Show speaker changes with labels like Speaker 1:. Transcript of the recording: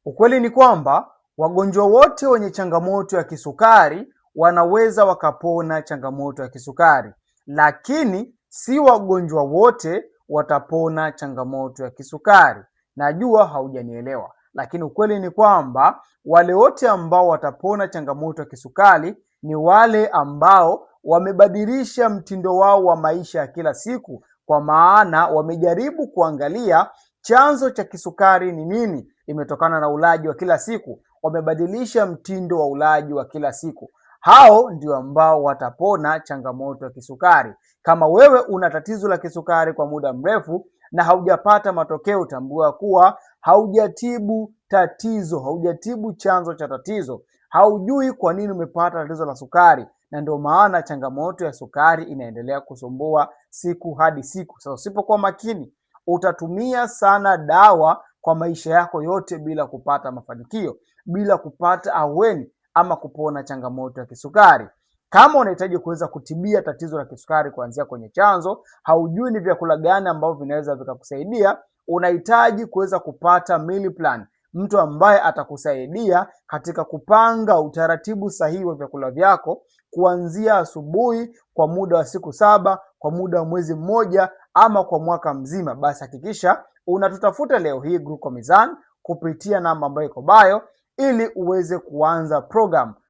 Speaker 1: Ukweli ni kwamba wagonjwa wote wenye changamoto ya kisukari wanaweza wakapona changamoto ya kisukari, lakini si wagonjwa wote watapona changamoto ya kisukari. Najua haujanielewa, lakini ukweli ni kwamba wale wote ambao watapona changamoto ya kisukari ni wale ambao wamebadilisha mtindo wao wa maisha ya kila siku, kwa maana wamejaribu kuangalia chanzo cha kisukari ni nini. Imetokana na ulaji wa kila siku, wamebadilisha mtindo wa ulaji wa kila siku. Hao ndio ambao watapona changamoto ya kisukari. Kama wewe una tatizo la kisukari kwa muda mrefu na haujapata matokeo, tambua kuwa haujatibu tatizo, haujatibu chanzo cha tatizo. Haujui kwa nini umepata tatizo la sukari, na ndio maana changamoto ya sukari inaendelea kusumbua siku hadi siku. Sasa usipokuwa makini, utatumia sana dawa kwa maisha yako yote bila kupata mafanikio, bila kupata aweni ama kupona changamoto ya kisukari. Kama unahitaji kuweza kutibia tatizo la kisukari kuanzia kwenye chanzo, haujui ni vyakula gani ambavyo vinaweza vikakusaidia, unahitaji kuweza kupata meal plan, mtu ambaye atakusaidia katika kupanga utaratibu sahihi wa vyakula vyako kuanzia asubuhi kwa muda wa siku 7, kwa muda wa mwezi mmoja, ama kwa mwaka mzima. Basi hakikisha unatutafuta leo hii Glucomisan kupitia namba ambayo iko bio ili uweze kuanza program.